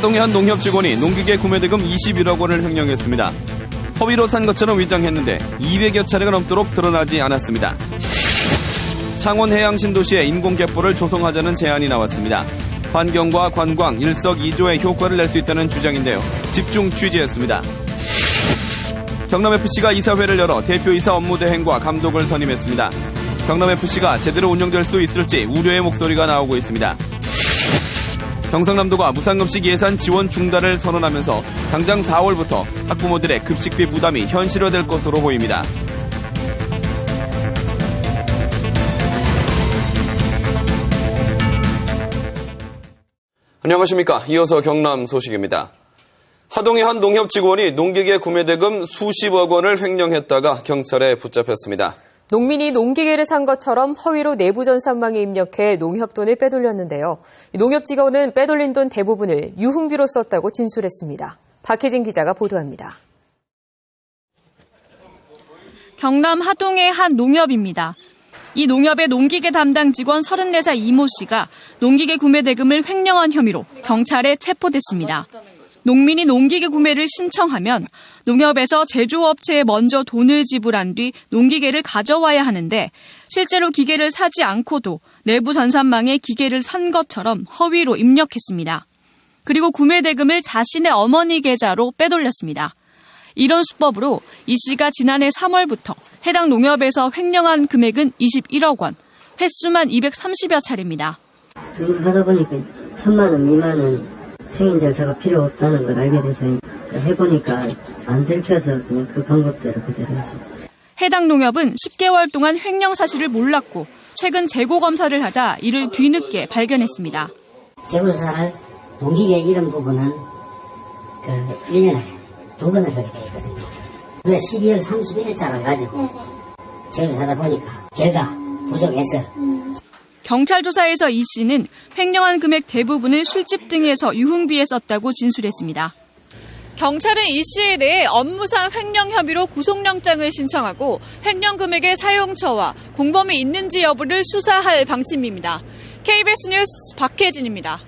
하동의 한 농협 직원이 농기계 구매대금 21억 원을 횡령했습니다. 허위로 산 것처럼 위장했는데 200여 차례가 넘도록 드러나지 않았습니다. 창원 해양신도시에 인공갯벌을 조성하자는 제안이 나왔습니다. 환경과 관광 일석이조의 효과를 낼 수 있다는 주장인데요. 집중 취재했습니다. 경남FC가 이사회를 열어 대표이사 업무 대행과 감독을 선임했습니다. 경남FC가 제대로 운영될 수 있을지 우려의 목소리가 나오고 있습니다. 경상남도가 무상급식 예산 지원 중단을 선언하면서 당장 4월부터 학부모들의 급식비 부담이 현실화될 것으로 보입니다. 안녕하십니까. 이어서 경남 소식입니다. 하동의 한 농협 직원이 농기계 구매대금 수십억 원을 횡령했다가 경찰에 붙잡혔습니다. 농민이 농기계를 산 것처럼 허위로 내부 전산망에 입력해 농협 돈을 빼돌렸는데요. 농협 직원은 빼돌린 돈 대부분을 유흥비로 썼다고 진술했습니다. 박혜진 기자가 보도합니다. 경남 하동의 한 농협입니다. 이 농협의 농기계 담당 직원 34살 이모 씨가 농기계 구매 대금을 횡령한 혐의로 경찰에 체포됐습니다. 농민이 농기계 구매를 신청하면 농협에서 제조업체에 먼저 돈을 지불한 뒤 농기계를 가져와야 하는데 실제로 기계를 사지 않고도 내부 전산망에 기계를 산 것처럼 허위로 입력했습니다. 그리고 구매 대금을 자신의 어머니 계좌로 빼돌렸습니다. 이런 수법으로 이 씨가 지난해 3월부터 해당 농협에서 횡령한 금액은 21억 원, 횟수만 230여 차례입니다. 하다 보니까 1,000만 원, 2만 원 승인 절차가 필요 없다는 걸 알게 돼서 해보니까 안 들켜서 그냥 그 방법대로 그대로 했습니다. 해당 농협은 10개월 동안 횡령 사실을 몰랐고 최근 재고 검사를 하다 이를 뒤늦게 발견했습니다. 재고조사를 농기계 이름 부분은 1년에 2번을 하게 되어 있거든요. 우리가 12월 31일자를 가지고 재고조사하다 보니까 결과 부족해서 경찰 조사에서 이 씨는 횡령한 금액 대부분을 술집 등에서 유흥비에 썼다고 진술했습니다. 경찰은 이 씨에 대해 업무상 횡령 혐의로 구속영장을 신청하고 횡령 금액의 사용처와 공범이 있는지 여부를 수사할 방침입니다. KBS 뉴스 박혜진입니다.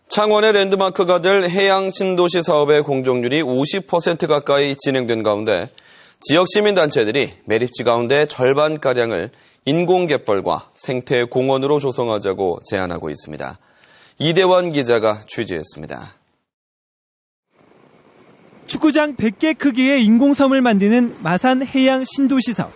창원의 랜드마크가 될 해양신도시 사업의 공정률이 50% 가까이 진행된 가운데 지역 시민단체들이 매립지 가운데 절반가량을 인공갯벌과 생태공원으로 조성하자고 제안하고 있습니다. 이대환 기자가 취재했습니다. 축구장 100개 크기의 인공섬을 만드는 마산 해양신도시 사업.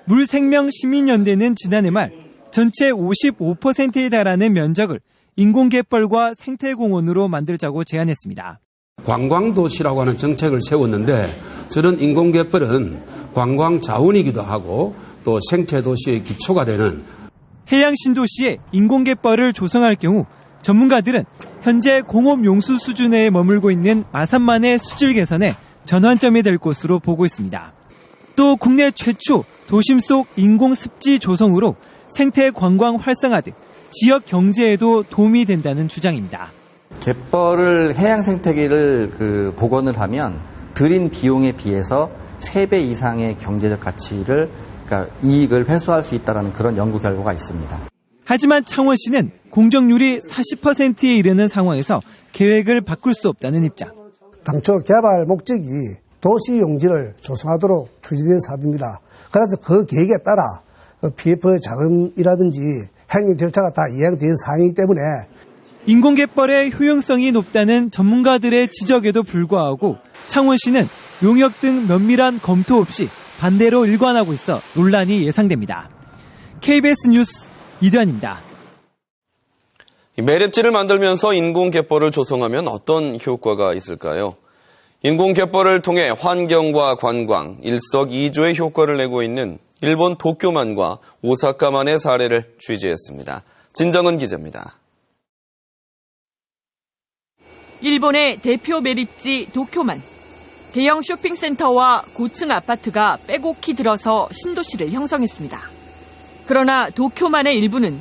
물생명시민연대는 지난해 말 전체 55%에 달하는 면적을 인공갯벌과 생태공원으로 만들자고 제안했습니다. 관광도시라고 하는 정책을 세웠는데 저는 인공갯벌은 관광 자원이기도 하고 또 생태도시의 기초가 되는 해양신도시에 인공갯벌을 조성할 경우 전문가들은 현재 공업용수 수준에 머물고 있는 마산만의 수질 개선에 전환점이 될 것으로 보고 있습니다. 또 국내 최초 도심 속 인공습지 조성으로 생태 관광 활성화 등 지역 경제에도 도움이 된다는 주장입니다. 갯벌을 해양 생태계를 복원을 하면 들인 비용에 비해서 3배 이상의 경제적 가치를 그러니까 이익을 회수할 수 있다는 그런 연구 결과가 있습니다. 하지만 창원시는 공정률이 40%에 이르는 상황에서 계획을 바꿀 수 없다는 입장. 당초 개발 목적이 도시 용지를 조성하도록 추진된 사업입니다. 그래서 그 계획에 따라 PF 자금이라든지 행정 절차가 다 이행된 사항이기 때문에 인공갯벌의 효용성이 높다는 전문가들의 지적에도 불구하고 창원시는 용역 등 면밀한 검토 없이 반대로 일관하고 있어 논란이 예상됩니다. KBS 뉴스 이대환입니다. 매립지를 만들면서 인공갯벌을 조성하면 어떤 효과가 있을까요? 인공갯벌을 통해 환경과 관광, 일석이조의 효과를 내고 있는 일본 도쿄만과 오사카만의 사례를 취재했습니다. 진정은 기자입니다. 일본의 대표 매립지 도쿄만. 대형 쇼핑센터와 고층 아파트가 빼곡히 들어서 신도시를 형성했습니다. 그러나 도쿄만의 일부는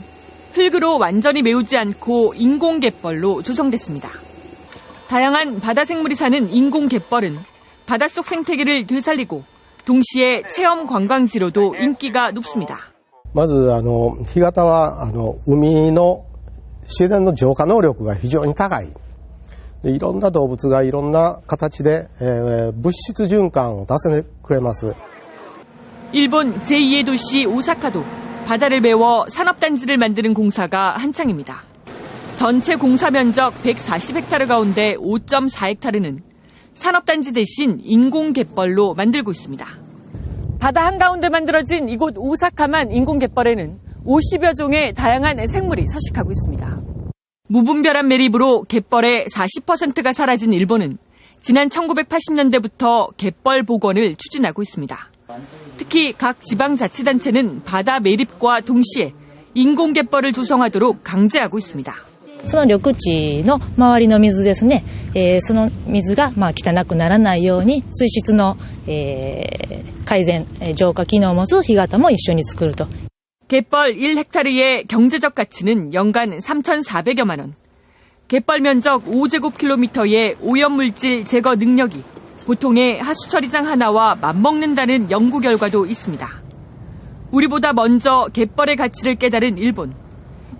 흙으로 완전히 메우지 않고 인공갯벌로 조성됐습니다. 다양한 바다생물이 사는 인공갯벌은 바닷속 생태계를 되살리고 동시에 체험 관광지로도 인기가 높습니다. まず干潟は海の自然の浄化能力が非常に高い。いろんな動物がいろんな形で、物質循環を助けてくれます。 일본 제2의 도시 오사카도 바다를 메워 산업단지를 만드는 공사가 한창입니다. 전체 공사 면적 140헥타르 가운데 5.4헥타르는 산업단지 대신 인공갯벌로 만들고 있습니다. 바다 한가운데 만들어진 이곳 오사카만 인공갯벌에는 50여 종의 다양한 생물이 서식하고 있습니다. 무분별한 매립으로 갯벌의 40%가 사라진 일본은 지난 1980년대부터 갯벌 복원을 추진하고 있습니다. 특히 각 지방자치단체는 바다 매립과 동시에 인공갯벌을 조성하도록 강제하고 있습니다. その緑地の周りの水ですね、その水が汚くならないように水質の改善、浄化機能を持つ干潟も一緒に作ると。 갯벌 1헥타르의 경제적 가치는 연간 3,400여만 원. 갯벌 면적 5제곱킬로미터의 오염물질 제거 능력이 보통의 하수처리장 하나와 맞먹는다는 연구 결과도 있습니다. 우리보다 먼저 갯벌의 가치를 깨달은 일본.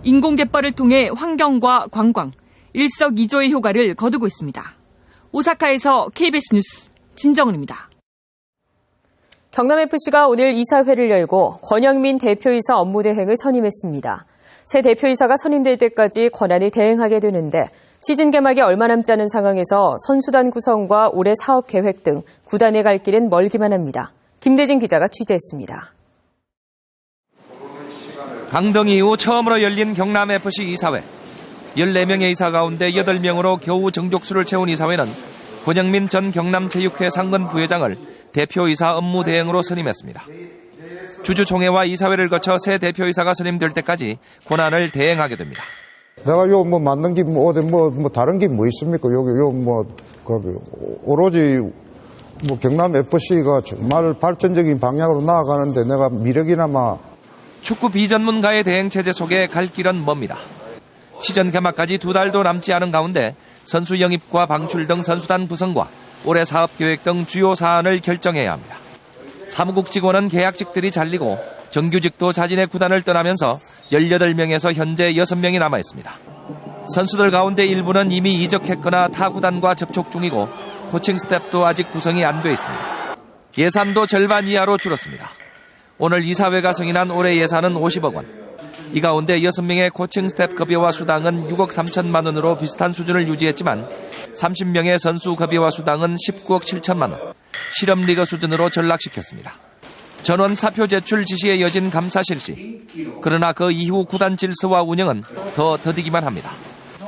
인공갯벌을 통해 환경과 관광, 일석이조의 효과를 거두고 있습니다. 오사카에서 KBS 뉴스 진정은입니다. 경남FC가 오늘 이사회를 열고 권영민 대표이사 업무대행을 선임했습니다. 새 대표이사가 선임될 때까지 권한이 대행하게 되는데 시즌 개막이 얼마 남지 않은 상황에서 선수단 구성과 올해 사업 계획 등 구단의 갈 길은 멀기만 합니다. 김대진 기자가 취재했습니다. 강등 이후 처음으로 열린 경남FC 이사회. 14명의 이사 가운데 8명으로 겨우 정족수를 채운 이사회는 권영민 전 경남체육회 상근 부회장을 대표이사 업무대행으로 선임했습니다. 주주총회와 이사회를 거쳐 새 대표이사가 선임될 때까지 권한을 대행하게 됩니다. 내가 만든 게 다른 게 뭐 있습니까? 오로지 경남FC가 정말 발전적인 방향으로 나아가는데 내가 미력이나마. 축구 비전문가의 대행 체제 속에 갈 길은 멉니다. 시즌 개막까지 2달도 남지 않은 가운데 선수 영입과 방출 등 선수단 구성과 올해 사업 계획 등 주요 사안을 결정해야 합니다. 사무국 직원은 계약직들이 잘리고 정규직도 자진의 구단을 떠나면서 18명에서 현재 6명이 남아있습니다. 선수들 가운데 일부는 이미 이적했거나 타 구단과 접촉 중이고 코칭 스태프도 아직 구성이 안 돼 있습니다. 예산도 절반 이하로 줄었습니다. 오늘 이사회가 승인한 올해 예산은 50억 원. 이 가운데 6명의 코칭 스태프 급여와 수당은 6억 3천만 원으로 비슷한 수준을 유지했지만 30명의 선수 급여와 수당은 19억 7천만 원, 실업리그 수준으로 전락시켰습니다. 전원 사표 제출 지시에 이어진 감사 실시. 그러나 그 이후 구단 질서와 운영은 더 더디기만 합니다.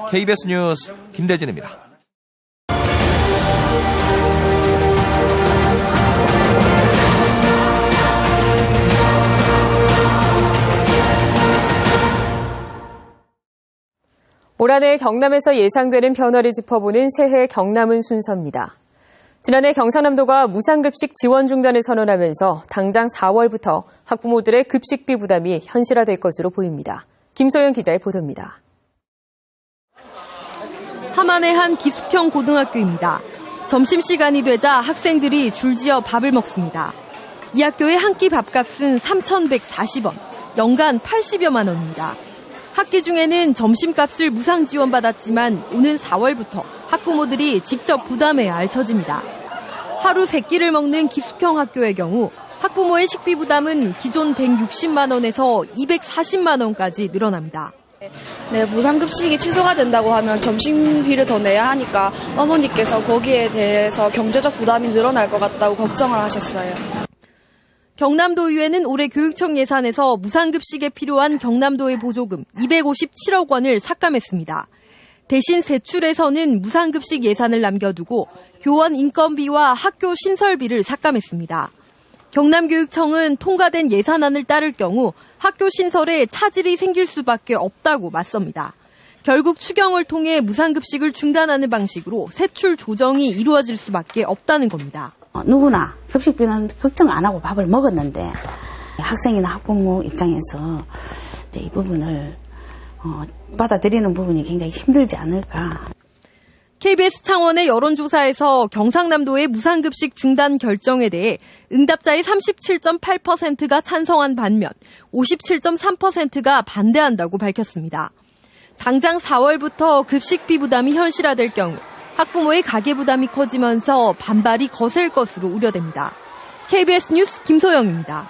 KBS 뉴스 김대진입니다. 올 한해 경남에서 예상되는 변화를 짚어보는 새해 경남은 순서입니다. 지난해 경상남도가 무상급식 지원 중단을 선언하면서 당장 4월부터 학부모들의 급식비 부담이 현실화될 것으로 보입니다. 김소연 기자의 보도입니다. 함안의 한 기숙형 고등학교입니다. 점심시간이 되자 학생들이 줄지어 밥을 먹습니다. 이 학교의 한 끼 밥값은 3,140원, 연간 80여만 원입니다. 학기 중에는 점심값을 무상 지원받았지만 오는 4월부터 학부모들이 직접 부담해야 할 처지입니다. 하루 3끼를 먹는 기숙형 학교의 경우 학부모의 식비 부담은 기존 160만 원에서 240만 원까지 늘어납니다. 네, 무상급식이 취소가 된다고 하면 점심비를 더 내야 하니까 어머니께서 거기에 대해서 경제적 부담이 늘어날 것 같다고 걱정을 하셨어요. 경남도의회는 올해 교육청 예산에서 무상급식에 필요한 경남도의 보조금 257억 원을 삭감했습니다. 대신 세출에서는 무상급식 예산을 남겨두고 교원 인건비와 학교 신설비를 삭감했습니다. 경남교육청은 통과된 예산안을 따를 경우 학교 신설에 차질이 생길 수밖에 없다고 맞섭니다. 결국 추경을 통해 무상급식을 중단하는 방식으로 세출 조정이 이루어질 수밖에 없다는 겁니다. 누구나 급식비는 걱정 안 하고 밥을 먹었는데 학생이나 학부모 입장에서 이 부분을 받아들이는 부분이 굉장히 힘들지 않을까. KBS 창원의 여론조사에서 경상남도의 무상급식 중단 결정에 대해 응답자의 37.8%가 찬성한 반면 57.3%가 반대한다고 밝혔습니다. 당장 4월부터 급식비 부담이 현실화될 경우 학부모의 가계 부담이 커지면서 반발이 거셀 것으로 우려됩니다. KBS 뉴스 김소영입니다.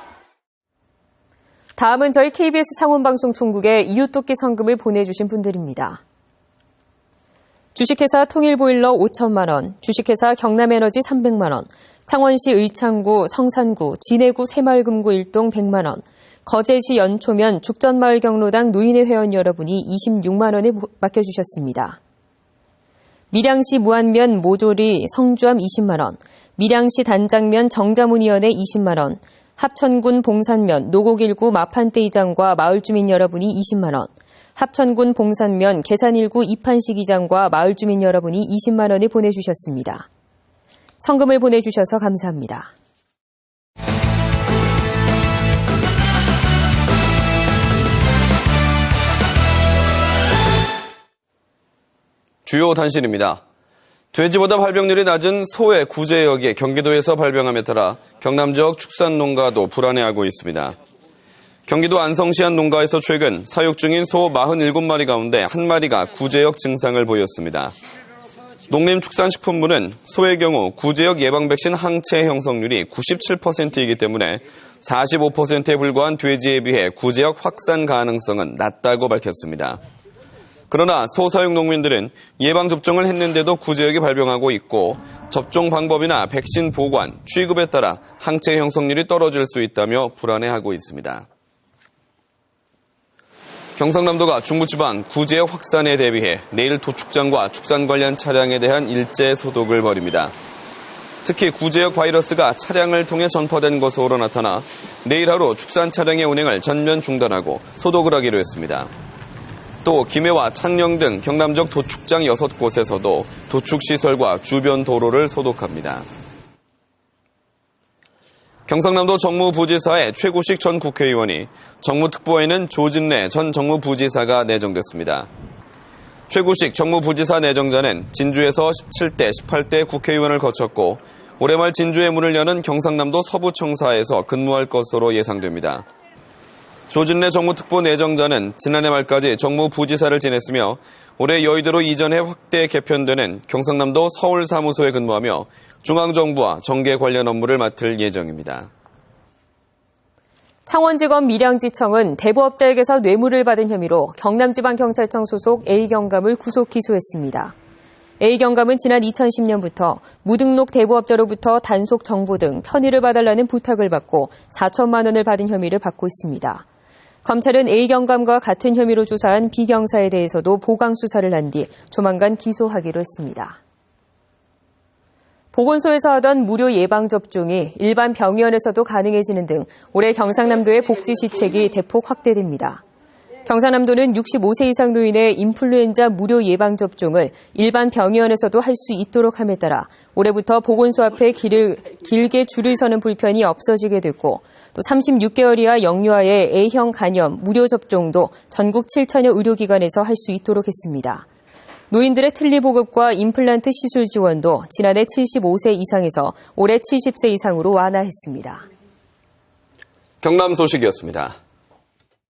다음은 저희 KBS 창원방송총국에 이웃돕기 성금을 보내주신 분들입니다. 주식회사 통일보일러 5천만 원, 주식회사 경남에너지 300만 원, 창원시 의창구, 성산구, 진해구 새마을금고 1동 100만 원, 거제시 연초면 죽전마을 경로당 노인회 회원 여러분이 26만 원을 맡겨주셨습니다. 밀양시 무안면 모조리 성주암 20만 원, 밀양시 단장면 정자문위원회 20만 원, 합천군 봉산면 노곡일구 마판대 이장과 마을주민 여러분이 20만 원, 합천군 봉산면 계산일구 이판식 이장과 마을주민 여러분이 20만 원을 보내주셨습니다. 성금을 보내주셔서 감사합니다. 주요 단신입니다. 돼지보다 발병률이 낮은 소의 구제역이 경기도에서 발병함에 따라 경남 지역 축산농가도 불안해하고 있습니다. 경기도 안성시 한 농가에서 최근 사육 중인 소 47마리 가운데 1마리가 구제역 증상을 보였습니다. 농림축산식품부는 소의 경우 구제역 예방 백신 항체 형성률이 97%이기 때문에 45%에 불과한 돼지에 비해 구제역 확산 가능성은 낮다고 밝혔습니다. 그러나 소 사육 농민들은 예방접종을 했는데도 구제역이 발병하고 있고 접종 방법이나 백신 보관, 취급에 따라 항체 형성률이 떨어질 수 있다며 불안해하고 있습니다. 경상남도가 중부지방 구제역 확산에 대비해 내일 도축장과 축산 관련 차량에 대한 일제 소독을 벌입니다. 특히 구제역 바이러스가 차량을 통해 전파된 것으로 나타나 내일 하루 축산 차량의 운행을 전면 중단하고 소독을 하기로 했습니다. 또 김해와 창녕 등 경남 지역 도축장 6곳에서도 도축시설과 주변 도로를 소독합니다. 경상남도 정무부지사의 최구식 전 국회의원이 정무특보에는 조진래 전 정무부지사가 내정됐습니다. 최구식 정무부지사 내정자는 진주에서 17대, 18대 국회의원을 거쳤고 올해 말 진주에 문을 여는 경상남도 서부청사에서 근무할 것으로 예상됩니다. 조진래 정무특보 내정자는 지난해 말까지 정무부지사를 지냈으며 올해 여의도로 이전해 확대 개편되는 경상남도 서울사무소에 근무하며 중앙정부와 정계 관련 업무를 맡을 예정입니다. 창원지검 밀양지청은 대부업자에게서 뇌물을 받은 혐의로 경남지방경찰청 소속 A경감을 구속 기소했습니다. A경감은 지난 2010년부터 무등록 대부업자로부터 단속 정보 등 편의를 봐달라는 부탁을 받고 4천만 원을 받은 혐의를 받고 있습니다. 검찰은 A경감과 같은 혐의로 조사한 B경사에 대해서도 보강 수사를 한 뒤 조만간 기소하기로 했습니다. 보건소에서 하던 무료 예방접종이 일반 병원에서도 가능해지는 등 올해 경상남도의 복지 시책이 대폭 확대됩니다. 경상남도는 65세 이상 노인의 인플루엔자 무료 예방접종을 일반 병원에서도 할 수 있도록 함에 따라 올해부터 보건소 앞에 길게 줄을 서는 불편이 없어지게 됐고 또 36개월 이하 영유아의 A형 간염 무료 접종도 전국 7천여 의료기관에서 할 수 있도록 했습니다. 노인들의 틀니 보급과 임플란트 시술 지원도 지난해 75세 이상에서 올해 70세 이상으로 완화했습니다. 경남 소식이었습니다.